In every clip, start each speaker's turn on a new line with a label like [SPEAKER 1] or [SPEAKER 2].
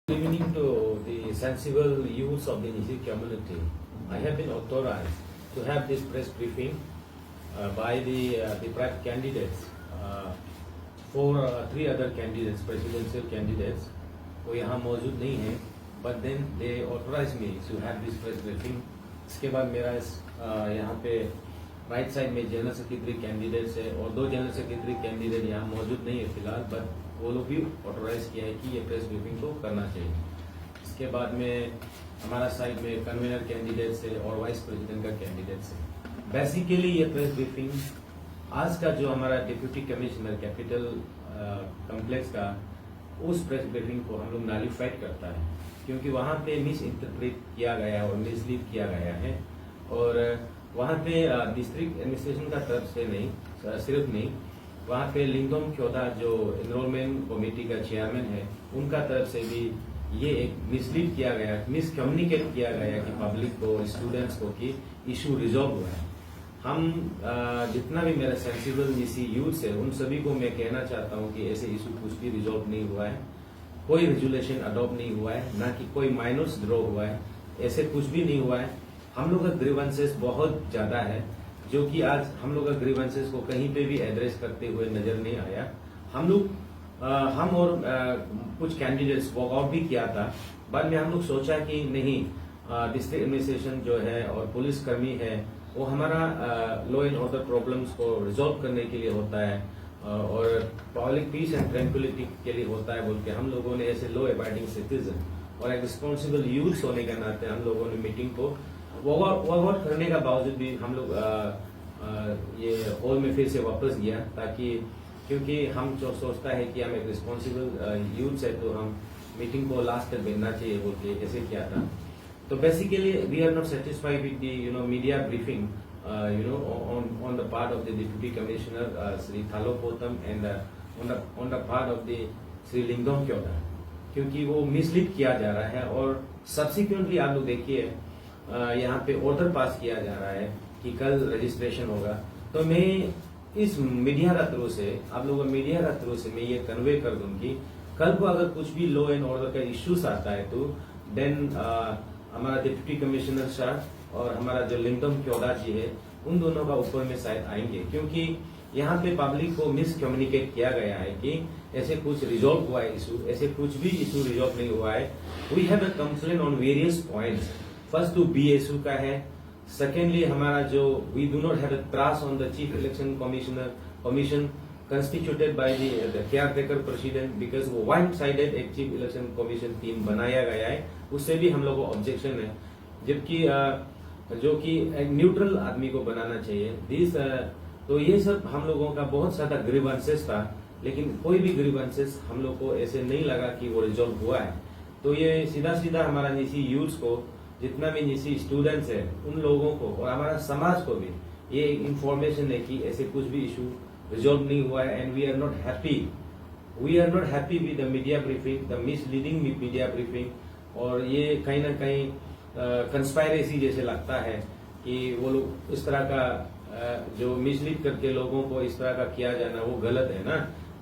[SPEAKER 1] Evening to the sensible youths of the Nisi community, I have been authorized to have this press briefing by the private candidates, three other candidates, presidential candidates, वो यहाँ मौजूद नहीं हैं, but then they authorized me to have this press briefing. इसके बाद मेरा यहाँ पे राइट साइड में जनरल सेक्रेटरी कैंडिडेट्स है और दो जनरल सेक्रेटरी कैंडिडेट यहाँ मौजूद नहीं है फिलहाल, बट वो लोग भी ऑथोराइज किया है कि ये प्रेस ब्रीफिंग को करना चाहिए। इसके बाद में हमारा साइड में कन्वीनर कैंडिडेट्स है और वाइस प्रेसिडेंट का कैंडिडेट्स है। बेसिकली ये प्रेस ब्रीफिंग आज का जो हमारा डिप्यूटी कमिश्नर कैपिटल कॉम्प्लेक्स का उस प्रेस ब्रीफिंग को हम लोग नॉलिफाइड करता है, क्योंकि वहाँ पे मिस इंटरप्रेट किया गया और मिसलीड किया गया है। और वहाँ पे डिस्ट्रिक्ट एडमिनिस्ट्रेशन का तरफ से नहीं, सिर्फ नहीं, वहाँ पे लिंगम क्योदा जो एनरोलमेंट कमेटी का चेयरमैन है उनका तरफ से भी ये एक मिसलीड किया गया, मिसकम्युनिकेट किया गया कि पब्लिक को, स्टूडेंट्स को कि इशू रिजॉल्व हुआ है। हम जितना भी मेरा सेंसिबल निसी यूथ है उन सभी को मैं कहना चाहता हूँ कि ऐसे इशू कुछ भी रिजॉल्व नहीं हुआ है, कोई रेजुलेशन अडॉप्ट नहीं हुआ है, ना कि कोई माइनर्स ड्रॉ हुआ है, ऐसे कुछ भी नहीं हुआ है। हम लोग का ग्रीवेंसेस बहुत ज्यादा है, जो कि आज हम लोग का ग्रीवेंसेस को कहीं पे भी एड्रेस करते हुए नजर नहीं आया। हम और कुछ कैंडिडेट्स वॉकआउट भी किया था। बाद में हम लोग सोचा कि नहीं, डिस्ट्रिक्ट एडमिनिस्ट्रेशन जो है और पुलिस कर्मी है वो हमारा लॉ एंड ऑर्डर प्रॉब्लम्स को रिजॉल्व करने के लिए होता है और पब्लिक पीस एंड ट्रैंक्विलिटी के लिए होता है बोल के हम लोगों ने ऐसे लॉ अबाइडिंग सिटीजन और एक रिस्पॉन्सिबल यूथ होने के नाते हम लोगों ने मीटिंग को वॉकआउट करने का बावजूद भी हम लोग ये हॉल में फिर से वापस गया, ताकि क्योंकि हम जो सोचता है कि हम एक रिस्पॉन्सिबल यूथ है तो हम मीटिंग को लास्ट तक भेजना चाहिए बोल के ऐसे किया था। तो basically we are not satisfied with the media briefing on the part of the deputy commissioner Sri Thalo Potam and on the part of the Sri Lingam Kyoda, क्योंकि वो मिसलीड किया जा रहा है और सब्सिक्वेंटली आप लोग देखिए यहाँ पे ऑर्डर पास किया जा रहा है कि कल रजिस्ट्रेशन होगा। तो मैं इस मीडिया का थ्रू से, आप लोगों मीडिया का थ्रू से मैं ये कन्वे कर दूं कि कल को अगर कुछ भी लॉ एंड ऑर्डर का इश्यूज आता है तो देन हमारा डिप्टी कमिश्नर शाह और हमारा जो लिंगम क्योदा जी है उन दोनों का ऊपर में शायद आएंगे, क्योंकि यहाँ पे पब्लिक को मिस कम्युनिकेट किया गया है कि ऐसे कुछ रिजॉल्व हुआ है इशू, ऐसे कुछ भी इशू रिजॉल्व नहीं हुआ है। We have a complaint on various points. First तो बीएसयू का है, सेकेंडली हमारा जो we do not have a trust on the chief election commission constituted by the caretaker president, because वो वन साइडेड एक चीफ इलेक्शन कमीशन टीम बनाया गया है, उससे भी हम लोग को ऑब्जेक्शन है, जबकि जो कि एक न्यूट्रल आदमी को बनाना चाहिए। तो ये सब हम लोगों का बहुत ज्यादा ग्रीवेंसेस था, लेकिन कोई भी ग्रीवेंसेस हम लोग को ऐसे नहीं लगा कि वो रिजॉल्व हुआ है। तो ये सीधा सीधा हमारा निसी यूथ्स को, जितना भी निसी स्टूडेंट्स है उन लोगों को और हमारा समाज को भी ये इंफॉर्मेशन है कि ऐसे कुछ भी इशू रिजॉल्व नहीं हुआ है। And we are not happy with the media briefing, the misleading media briefing. और ये कहीं ना कहीं कंस्पायरेसी जैसे लगता है कि वो लोग इस तरह का जो मिसलीड करके लोगों को इस तरह का किया जाना वो गलत है ना।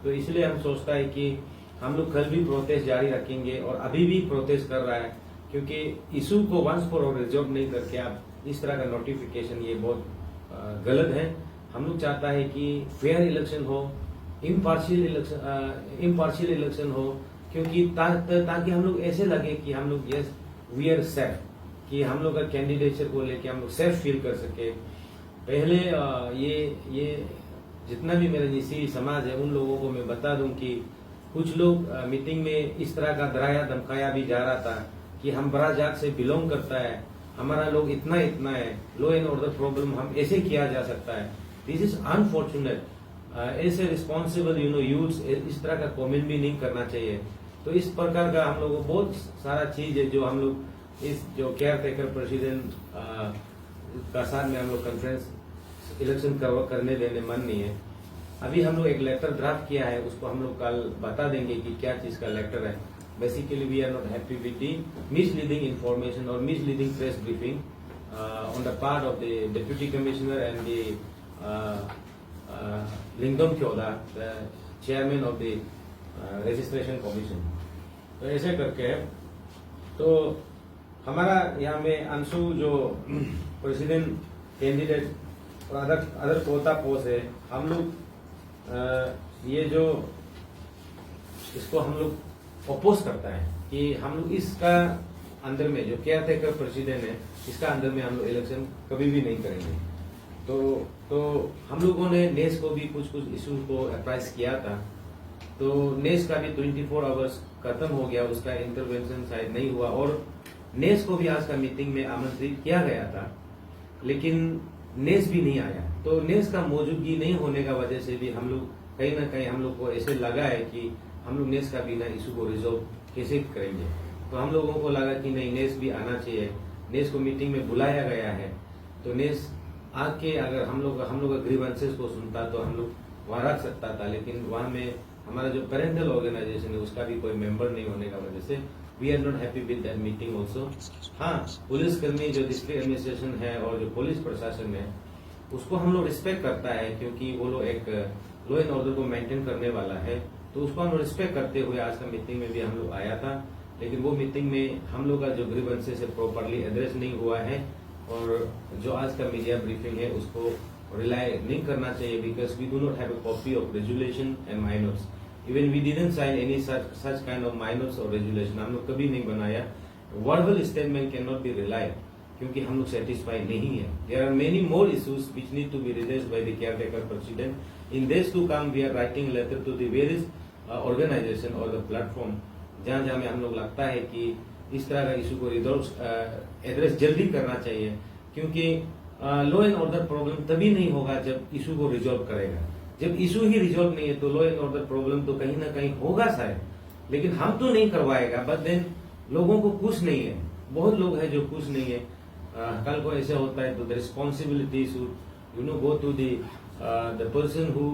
[SPEAKER 1] तो इसलिए हम सोचता है कि हम लोग कल भी प्रोटेस्ट जारी रखेंगे और अभी भी प्रोटेस्ट कर रहा है, क्योंकि इशू को वंस फॉर ऑल रिजॉल्व नहीं करके आप इस तरह का नोटिफिकेशन ये बहुत गलत है। हम लोग चाहता है कि फेयर इलेक्शन हो, इम्पार्शियल इलेक्शन हो, क्योंकि ताकि हम लोग ऐसे लगे कि हम लोग यस वी आर सेफ, कि हम लोग का कैंडिडेचर को लेके हम लोग सेफ फील कर सके। पहले ये जितना भी मेरा निसी समाज है उन लोगों को मैं बता दूं कि कुछ लोग मीटिंग में इस तरह का डराया धमकाया भी जा रहा था कि हम बड़ा जात से बिलोंग करता है, हमारा लोग इतना है, लॉ एंड ऑर्डर प्रॉब्लम हम ऐसे किया जा सकता है। This is unfortunate. ऐसे रिस्पॉन्सिबल यूथ्स इस तरह का कमेंट भी नहीं करना चाहिए। तो इस प्रकार का हम लोग को बहुत सारा चीज है जो हम लोग इस जो केयर टेकर प्रेसिडेंट का साथ में हम लोग कॉन्फ्रेंस इलेक्शन करने देने मन नहीं है। अभी हम लोग एक लेटर ड्राफ्ट किया है, उसको हम लोग कल बता देंगे कि क्या चीज का लेटर है। Basically we are not happy with the misleading information और misleading press briefing on the part of the deputy commissioner and the Lingam क्योदा, the chairman of the registration commission. तो ऐसे करके तो हमारा यहाँ में अंशु जो प्रेसिडेंट कैंडिडेट और अदर कोटा पोस्ट है, हम लोग ये जो इसको हम लोग अपोज करता है कि हम लोग इसका अंदर में जो केयर टेकर प्रेसिडेंट है, इसका अंदर में हम लोग इलेक्शन कभी भी नहीं करेंगे। तो हम लोगों ने नेस को भी कुछ इश्यूज को अप्राइज किया था। तो नेस का भी 24 आवर्स खत्म हो गया, उसका इंटरवेंशन शायद नहीं हुआ और नेस को भी आज का मीटिंग में आमंत्रित किया गया था, लेकिन नेस भी नहीं आया। तो नेस का मौजूदगी नहीं होने का वजह से भी हम लोग कहीं ना कहीं हम लोग को ऐसे लगा है कि हम लोग नेस का बिना इशू को रिजॉल्व कैसे करेंगे। तो हम लोगों को लगा कि नहीं, नेस भी आना चाहिए। नेस को मीटिंग में बुलाया गया है, तो नेस आके अगर हम लोग का ग्रीवेंसेस को सुनता तो हम लोग वहां रख सकता था, लेकिन वहां में हमारा जो पेरेंटल ऑर्गेनाइजेशन है उसका भी कोई मेंबर नहीं होने का वजह से we are not happy with that meeting also. हाँ, पुलिसकर्मी जो डिस्ट्रिक्ट एडमिनिस्ट्रेशन है और जो पुलिस प्रशासन है उसको हम लोग रिस्पेक्ट करता है, क्योंकि वो लोग एक लॉ एंड ऑर्डर को मेंटेन करने वाला है। तो उसको हम लोग रिस्पेक्ट करते हुए आज का मीटिंग में भी हम लोग आया था, लेकिन वो मीटिंग में हम लोग का जो ग्रीवेंसेस है प्रॉपरली एड्रेस नहीं हुआ है और जो आज का मीडिया ब्रीफिंग है उसको रिलाई नहीं करना चाहिए, because we do not have a copy of resolution and minutes. Even we didn't sign any such kind of minutes और रेजुलेशन, हम लोग कभी नहीं बनाया। Verbal statement can not be relied, क्योंकि हम लोग सेटिस्फाई नहीं है। There are many more issues which need to be released by the caretaker president. In days to come we are writing letter to the various organisation और the platform, जहां जहां में हम लोग लगता है कि इस तरह का इशू को एड्रेस जल्दी करना चाहिए, क्योंकि लॉ एंड ऑर्डर प्रॉब्लम तभी नहीं होगा जब इशू को रिजॉल्व करेगा। जब इशू ही रिजॉल्व नहीं है तो लॉ एंड ऑर्डर प्रॉब्लम तो कहीं ना कहीं होगा शायद, लेकिन हम तो नहीं करवाएगा, बट देन लोगों को कुछ नहीं है। बहुत लोग हैं जो कुछ नहीं है। कल को ऐसे होता है तो the responsibility should go to the person who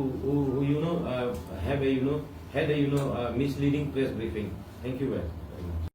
[SPEAKER 1] have a misleading press briefing. Thank you very much.